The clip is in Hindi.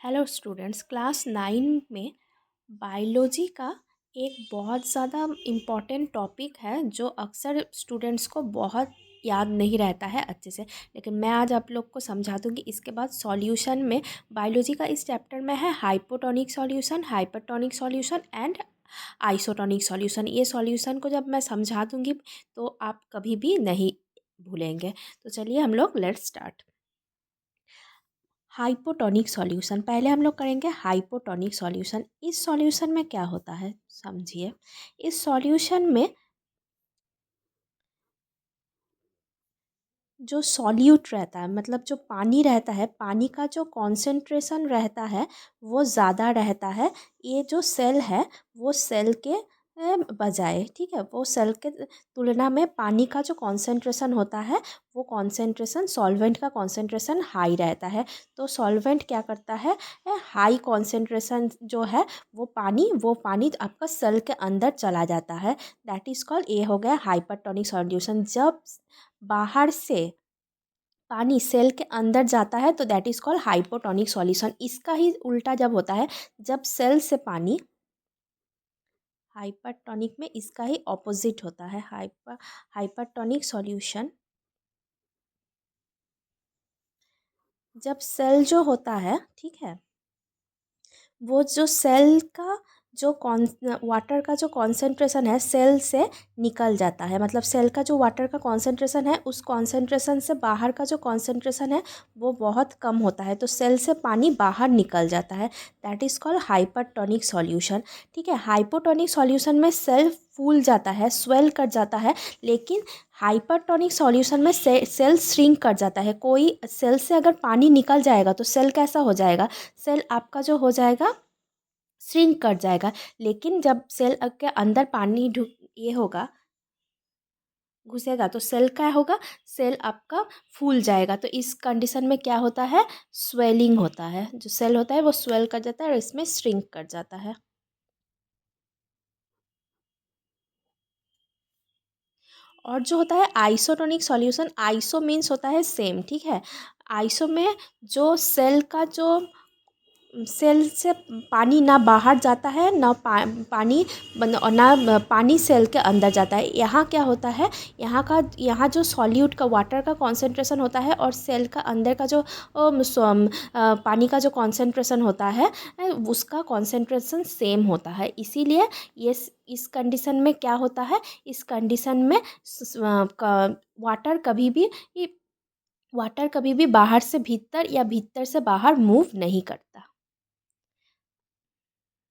हेलो स्टूडेंट्स, क्लास 9 में बायोलॉजी का एक बहुत ज़्यादा इम्पॉर्टेंट टॉपिक है जो अक्सर स्टूडेंट्स को बहुत याद नहीं रहता है अच्छे से। लेकिन मैं आज आप लोग को समझा दूंगी। इसके बाद सॉल्यूशन में बायोलॉजी का इस चैप्टर में है hypotonic solution, hypertonic solution and isotonic solution. ये सॉल्यूशन को जब मैं समझा दूंगी तो आप कभी भी नहीं भूलेंगे। तो चलिए हम लोग लेट्स स्टार्ट। हाइपोटोनिक सॉल्यूशन पहले हम लोग करेंगे। हाइपोटोनिक सॉल्यूशन, इस सॉल्यूशन में क्या होता है समझिए। इस सॉल्यूशन में जो सॉल्यूट रहता है, मतलब जो पानी रहता है, पानी का जो कॉन्सेंट्रेशन रहता है वो ज़्यादा रहता है। ये जो सेल है वो सेल के बजाय, ठीक है, वो सेल के तुलना में पानी का जो कॉन्सेंट्रेशन होता है वो कॉन्सेंट्रेशन, सॉल्वेंट का कॉन्सेंट्रेशन हाई रहता है। तो सॉल्वेंट क्या करता है, हाई कॉन्सेंट्रेशन जो है वो पानी आपका सेल के अंदर चला जाता है। दैट इज़ कॉल्ड, ये हो गया हाइपरटोनिक सॉल्यूशन। जब बाहर से पानी सेल के अंदर जाता है तो that is called hypotonic solution. इसका ही उल्टा जब होता है, जब सेल से पानी, हाइपरटोनिक में इसका ही ऑपोजिट होता है। हाइपरटोनिक सॉल्यूशन, जब सेल जो होता है, ठीक है, वो जो सेल का जो कॉन वाटर का जो कॉन्सेंट्रेशन है सेल से निकल जाता है। मतलब सेल का जो वाटर का कॉन्सेंट्रेशन है उस कॉन्सेंट्रेशन से बाहर का जो कॉन्सेंट्रेशन है वो बहुत कम होता है, तो सेल से पानी बाहर निकल जाता है। That is called hypertonic solution. ठीक है, हाइपोटोनिक सॉल्यूशन में सेल फूल जाता है, स्वेल कर जाता है, लेकिन हाइपरटोनिक सॉल्यूशन में सेल श्रिंक कर जाता है। कोई सेल से अगर पानी निकल जाएगा तो सेल कैसा हो जाएगा, सेल आपका जो हो जाएगा श्रिंक कर जाएगा। लेकिन जब सेल के अंदर पानी ढुक ये होगा, घुसेगा, तो सेल क्या होगा, सेल आपका फूल जाएगा। तो इस कंडीशन में क्या होता है, स्वेलिंग होता है। जो सेल होता है वो स्वेल कर जाता है और इसमें श्रिंक कर जाता है। और जो होता है आइसोटोनिक सॉल्यूशन, आइसो मीन्स होता है सेम, ठीक है। आइसो में जो सेल का जो सेल से पानी ना बाहर जाता है ना पानी ना पानी सेल के अंदर जाता है। यहाँ क्या होता है, यहाँ जो सॉल्यूट का वाटर का कॉन्सेंट्रेशन होता है और सेल का अंदर का जो पानी का जो कॉन्सेंट्रेशन होता है उसका कॉन्सेंट्रेशन सेम होता है। इसीलिए ये इस कंडीशन में क्या होता है, इस कंडीशन में वाटर कभी भी वाटर कभी भी बाहर से भीतर या भीतर से बाहर मूव नहीं करता।